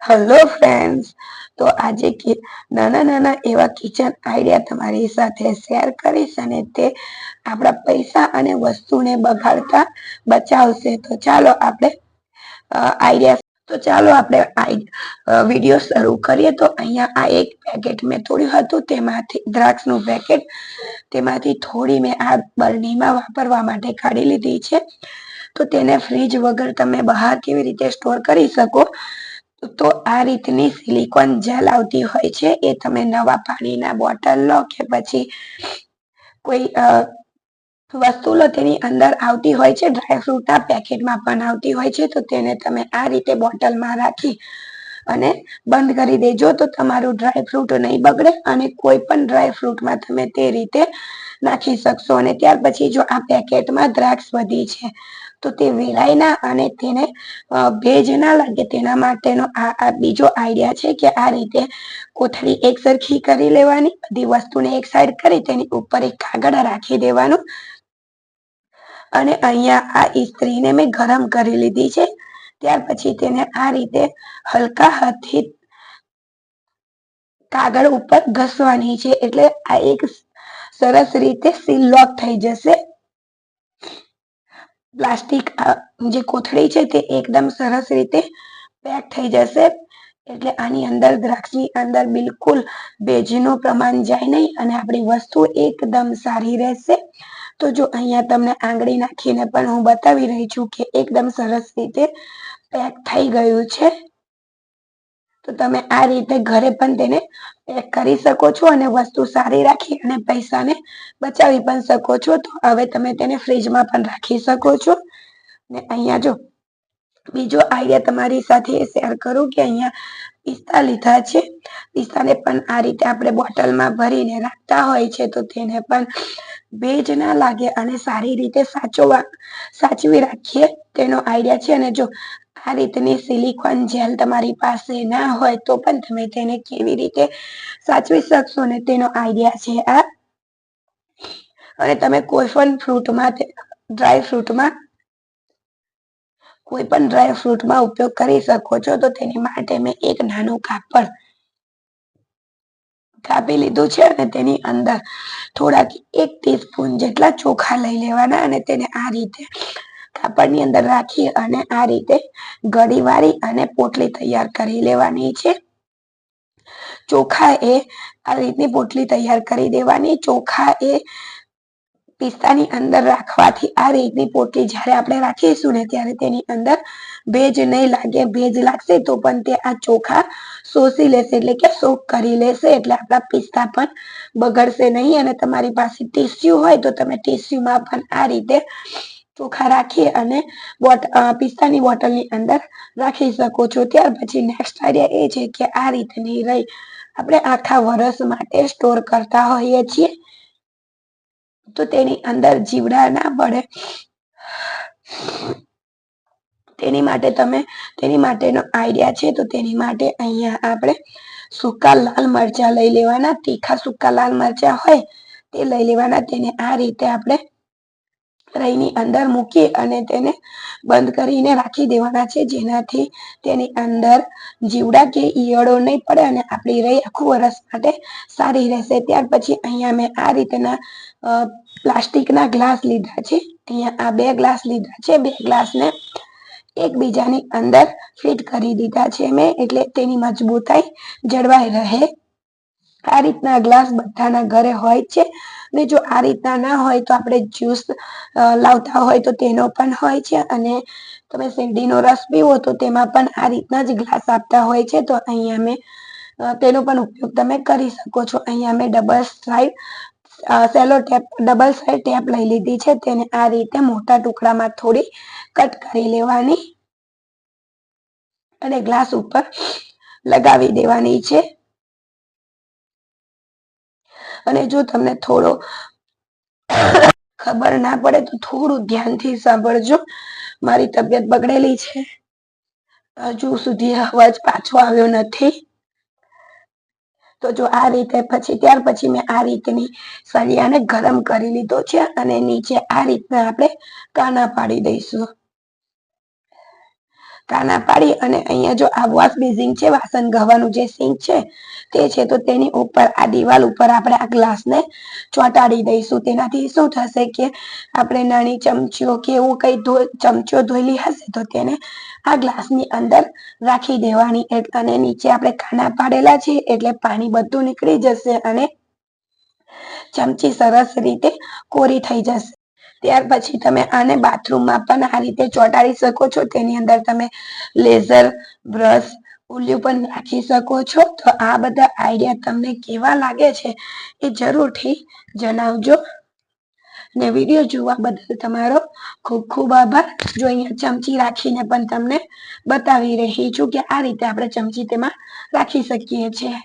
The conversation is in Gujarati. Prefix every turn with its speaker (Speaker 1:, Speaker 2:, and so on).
Speaker 1: હેલો ફ્રેન્ડ્સ, તો આજે નાના નાના એવા કિચન આઈડિયા તમારી સાથે શેર કરીશ અને તે આપણા પૈસા અને વસ્તુને બગાડતા બચાવશે. તો ચાલો આપણે વિડીયો શરૂ કરીએ. તો અહીંયા આ એક પેકેટ મેં તોડ્યું હતું, તેમાંથી દ્રાક્ષનું પેકેટ, તેમાંથી થોડી મેં આ બરણીમાં વાપરવા માટે કાઢી લીધી છે. તો તેને ફ્રીજ વગર તમે બહાર કેવી રીતે સ્ટોર કરી શકો, તો આ રીતની સિલિકોન જેલ આવતી હોય છે. એ તમે નવા પાણીના બોટલ લો કે પછી કોઈ વસ્તુ લો, તેની અંદર આવતી હોય છે. ડ્રાયફ્રૂટના પેકેટમાં પણ આવતી હોય છે. તો તેને તમે આ રીતે બોટલમાં રાખી અને બંધ કરી દેજો, તો તમારું ડ્રાયફ્રૂટ નહીં બગડે અને કોઈ પણ ડ્રાયફ્રૂટમાં તમે તે રીતે નાખી શકશો. અને ત્યાર પછી જો આ પેકેટમાં દ્રાક્ષ વધી છે તો તે વેરાય ના અને તેને ભેજ ના લાગે, તેના માટેનો આ બીજો આઈડિયા છે કે આ રીતે કોથળી એક સરખી કરી લેવાની, બધી વસ્તુને એક સાઈડ કરી તેની ઉપર એક કાગળ રાખી દેવાનું અને અહીંયા આ ઇસ્ત્રીને મેં ગરમ કરી લીધી છે. ત્યાર પછી તેને આ રીતે હલકા હાથથી કાગળ ઉપર ઘસવાની છે, એટલે આ એક સરસ રીતે સીલ લોક થઈ જશે. પ્લાસ્ટિક જે કોથળી છે તે એકદમ સરસ રીતે પેક થઈ જશે. એટલે આની અંદર દ્રાક્ષની અંદર બિલકુલ ભેજનું પ્રમાણ જાય નહીં અને આપણી વસ્તુ એકદમ સારી રહેશે. તો જો અહીંયા તમને આંગળી નાખીને પણ હું બતાવી રહી છું કે એકદમ સરસ રીતે પેક થઈ ગયું છે. તો તમે આ રીતે ઘરે પણ તેને પેક કરી શકો છો અને વસ્તુ સારી રાખી અને પૈસાને બચાવી પણ શકો છો. તો હવે તમે તેને ફ્રીજમાં પણ રાખી શકો છો. ને અહીંયા જો બીજો આઈડિયા તમારી સાથે શેર કરું કે અહીંયા પિસ્તા લીધા છે. પિસ્તાને પણ આ રીતે આપણે બોટલમાં ભરીને રાખતા હોય છે, તો તેને પણ ભેજ ના લાગે અને સારી રીતે સાચવી રાખીએ તેનો આઈડિયા છે. અને જો આ રીતની સિલિકોન જેલ તમારી પાસે ના હોય તો પણ તમે તેને કેવી રીતે સાચવી શકશો ને તેનો આઈડિયા છે આ. અને તમે કોઈ પણ ડ્રાય ફ્રૂટમાં ઉપયોગ કરી શકો છો. તો તેની માટે મેં એક નાનું કાપડ કાપી લીધું છે અને તેની અંદર થોડાક 1 ટીસ્પૂન જેટલા ચોખા લઈ લેવાના અને તેને આ રીતે કાપડની અંદર રાખી અને આ રીતે ગળી વાળી અને પોટલી તૈયાર કરી લેવાની છે. ચોખા એ આ રીતની પોટલી તૈયાર કરી દેવાની. ચોખા એ પિસ્તાની અંદર રાખવાથી આ રીતની પોટલી જ્યારે આપણે રાખીશું ને ત્યારે તેની અંદર ભેજ નહીં લાગે. ભેજ લાગશે તો પણ તે આ ચોખા શોષી લેશે, એટલે કે સોક કરી લેશે, એટલે આપણા પિસ્તા પણ બગડશે નહીં. અને તમારી પાસે ટીસ્યુ હોય તો તમે ટીસ્યુમાં પણ આ રીતે ચોખા રાખી અને પિસ્તાની બોટલની અંદર રાખી શકો છો. ત્યાર પછી નેક્સ્ટ આઈડિયા એ છે કે આ રીતની રહી આપણે આખા વર્ષ માટે સ્ટોર કરતા હોઈએ છીએ, તો તેની અંદર જીવડા ના પડે તેની માટેનો આઈડિયા છે. તો તેની માટે અહીંયા આપણે સૂકા લાલ મરચા લઈ લેવાના. તીખા સૂકા લાલ મરચા હોય તે લઈ લેવાના. તેને આ રીતે આપણે રઈની અંદર મૂકી અને તેને બંધ કરીને રાખી દેવાના છે, જેનાથી તેની અંદર જીવડા કે ઈયળો નહીં પડે અને આપણી રઈ આખું વરસ માટે સારી રહેશે. ત્યાર પછી અહીંયા મેં આ રીતના પ્લાસ્ટિકના ગ્લાસ લીધા છે. અહીંયા આ 2 ગ્લાસ લીધા છે. 2 ગ્લાસને એકબીજાની અંદર ફિટ કરી દીધા છે મેં, એટલે તેની મજબૂતાઈ જળવાઈ રહે. આ રીતના ગ્લાસ બધાના ઘરે હોય છે. ને જો આ રીતના ના હોય તો આપણે જ્યુસ લાવતા હોય તો તેનો પણ હોય છે. અને તમે શેરડીનો રસ પીવો તો તેમાં પણ આ રીતના જ ગ્લાસ આપતા હોય છે. તો અહીંયા મેં તેનો પણ ઉપયોગ તમે કરી શકો છો. અહીંયા મેં ડબલ સાઈડ ટેપ લઈ લીધી છે. તેને આ રીતે મોટા ટુકડામાં થોડી કટ કરી લેવાની અને ગ્લાસ ઉપર લગાવી દેવાની છે. અને જો તમને થોડો ખબર ના પડે તો થોડું ધ્યાનથી સાંભળજો. મારી તબિયત બગડેલી છે, હજુ સુધી અવાજ પાછો આવ્યો નથી. તો જો આ રીતે ત્યાર પછી મેં આ રીતની સળિયાને ગરમ કરી લીધો છે અને નીચે આ રીતના આપણે કાના પાડી દઈશું. કાના પાડી અને અહીંયા જો આ વોશ બેસિન છે, વાસણ ઘવાનું જે સિંક છે તે છે, તો તેની ઉપર આ દિવાલ ઉપર આપણે આ ગ્લાસને ચોંટાડી દઈશું. તેનાથી શું થશે કે આપણે નાની ચમચીઓ કે એવું કઈ ચમચીઓ ધોયેલી હશે તો તેને આ ગ્લાસની અંદર રાખી દેવાની અને નીચે આપણે કાના પાડેલા છે એટલે પાણી બધું નીકળી જશે અને ચમચી સરસ રીતે કોરી થઈ જશે. ત્યાર પછી તમે આને બાથરૂમમાં પણ આ રીતે ચોંટાડી શકો છો. તેની અંદર તમે લેઝર બ્રશ ઉલ્યું પણ નાખી શકો છો. તો આ બધા આઈડિયા તમને કેવા લાગે છે એ જરૂરથી જણાવજો. ને વિડીયો જોવા બદલ તમારો ખૂબ ખૂબ આભાર. જો અહીંયા ચમચી રાખીને પણ તમને બતાવી રહી છું કે આ રીતે આપણે ચમચી તેમાં રાખી શકીએ છીએ.